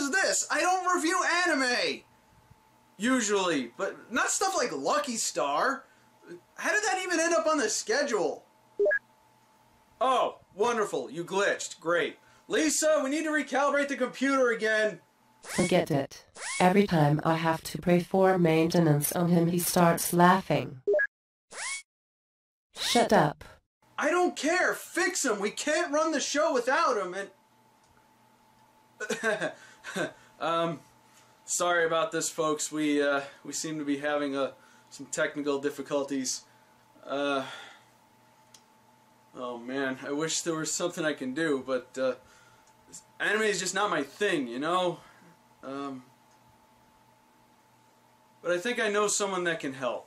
is this? I don't review anime! Usually, but not stuff like Lucky Star. How did that even end up on the schedule? Oh, wonderful. You glitched. Great. Lisa, we need to recalibrate the computer again. Forget it. Every time I have to perform maintenance on him, he starts laughing. Shut up. I don't care. Fix him. We can't run the show without him. And sorry about this, folks. We seem to be having some technical difficulties. Oh man, I wish there was something I can do, but anime is just not my thing, you know. But I think I know someone that can help.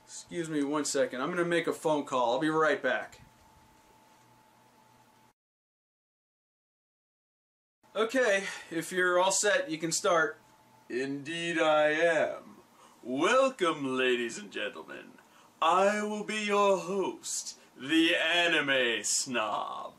Excuse me 1 second. I'm going to make a phone call. I'll be right back. Okay, if you're all set, you can start. Indeed I am. Welcome, ladies and gentlemen. I will be your host, the Anime Snob.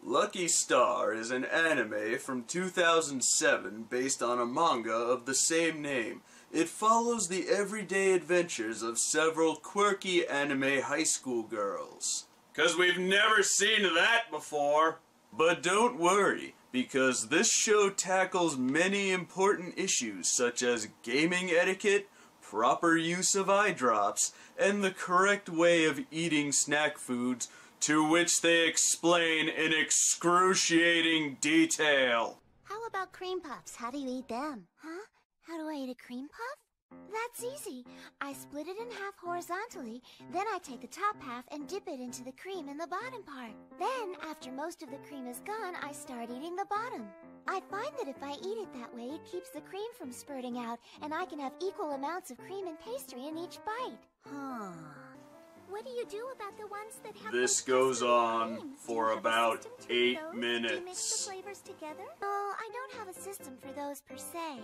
Lucky Star is an anime from 2007 based on a manga of the same name. It follows the everyday adventures of several quirky anime high school girls. 'Cause we've never seen that before. But don't worry, because this show tackles many important issues such as gaming etiquette, proper use of eye drops, and the correct way of eating snack foods, to which they explain in excruciating detail. How about cream puffs? How do you eat them? Huh? How do I eat a cream puff? That's easy. I split it in half horizontally, then I take the top half and dip it into the cream in the bottom part. Then, after most of the cream is gone, I start eating the bottom. I find that if I eat it that way, it keeps the cream from spurting out, and I can have equal amounts of cream and pastry in each bite. Huh. What do you do about the ones that have This goes on for about 8 minutes. Do you mix the flavors together? Oh, I don't have a system for those per se.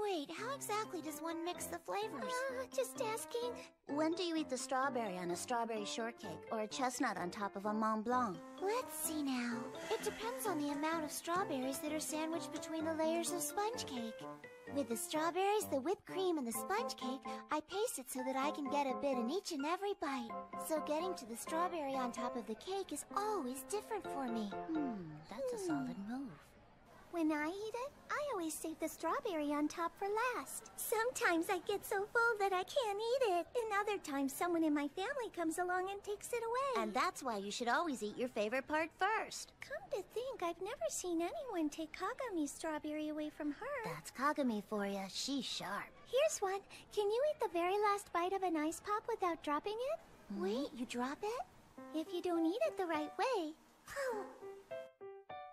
Wait, how exactly does one mix the flavors? Just asking. When do you eat the strawberry on a strawberry shortcake or a chestnut on top of a Mont Blanc? Let's see now. It depends on the amount of strawberries that are sandwiched between the layers of sponge cake. With the strawberries, the whipped cream, and the sponge cake, I paste it so that I can get a bit in each and every bite. So getting to the strawberry on top of the cake is always different for me. That's a solid move. When I eat it, I always save the strawberry on top for last. Sometimes I get so full that I can't eat it. And other times someone in my family comes along and takes it away. And that's why you should always eat your favorite part first. Come to think, I've never seen anyone take Kagami's strawberry away from her. That's Kagami for you. She's sharp. Here's one. Can you eat the very last bite of an ice pop without dropping it? Wait, you drop it? If you don't eat it the right way,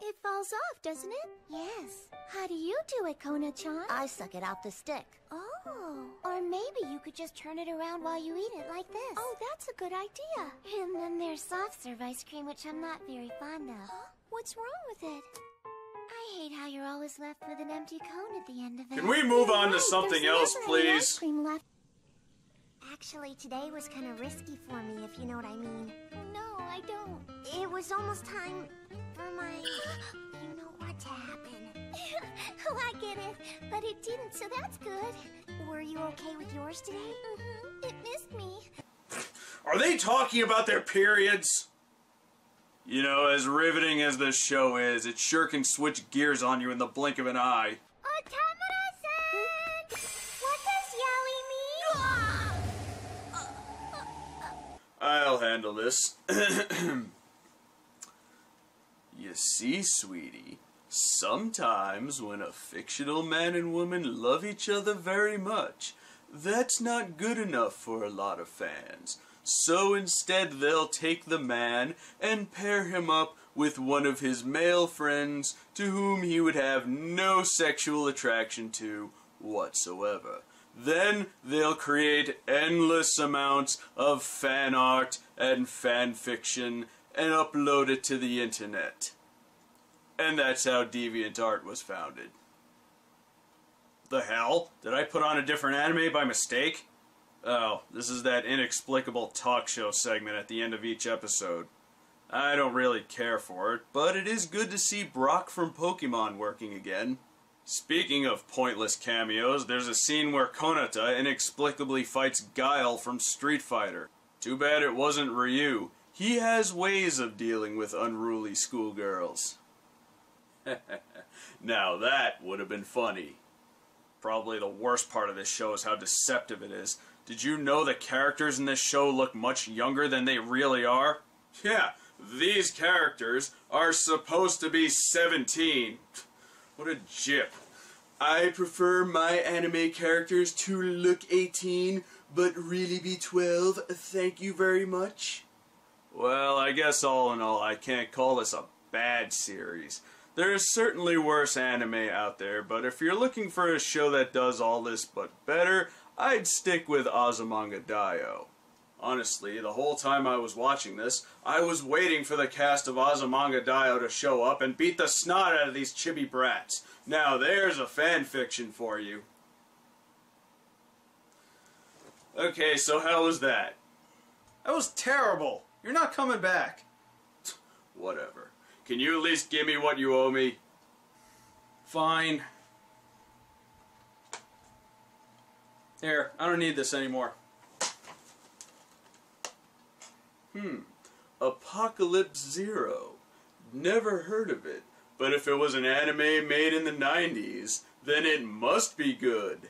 it falls off, doesn't it? Yes. How do you do it, Kona-chan? I suck it out the stick. Oh. Or maybe you could just turn it around while you eat it like this. Oh, that's a good idea. And then there's soft serve ice cream, which I'm not very fond of. Huh? What's wrong with it? I hate how you're always left with an empty cone at the end of it. Can we move on to something else, please? Ice cream left. Actually, today was kind of risky for me, if you know what I mean. No, I don't. It was almost time for my... you know what to happen. Oh, I get it. But it didn't, so that's good. Were you okay with yours today? It missed me. Are they talking about their periods? You know, as riveting as this show is, it sure can switch gears on you in the blink of an eye. Otamura-san! What does yaoi mean? I'll handle this. You see, sweetie, sometimes when a fictional man and woman love each other very much, that's not good enough for a lot of fans. So instead they'll take the man and pair him up with one of his male friends to whom he would have no sexual attraction to whatsoever. Then they'll create endless amounts of fan art and fan fiction and upload it to the internet. And that's how DeviantArt was founded. The hell? Did I put on a different anime by mistake? Oh, this is that inexplicable talk show segment at the end of each episode. I don't really care for it, but it is good to see Brock from Pokemon working again. Speaking of pointless cameos, there's a scene where Konata inexplicably fights Guile from Street Fighter. Too bad it wasn't Ryu. He has ways of dealing with unruly schoolgirls. Now that would have been funny. Probably the worst part of this show is how deceptive it is. Did you know the characters in this show look much younger than they really are? Yeah, these characters are supposed to be 17. What a jip. I prefer my anime characters to look 18, but really be 12. Thank you very much. Well, I guess all in all, I can't call this a bad series. There is certainly worse anime out there, but if you're looking for a show that does all this but better, I'd stick with Azumanga Daioh. Honestly, the whole time I was watching this, I was waiting for the cast of Azumanga Daioh to show up and beat the snot out of these chibi brats. Now there's a fan fiction for you. Okay, so how was that? That was terrible. You're not coming back. Whatever. Can you at least give me what you owe me? Fine. Here, I don't need this anymore. Apocalypse Zero. Never heard of it, but if it was an anime made in the 90s, then it must be good.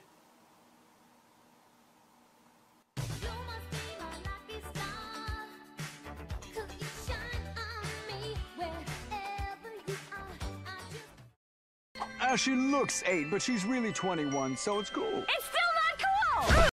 She looks 8, but she's really 21, so it's cool. It's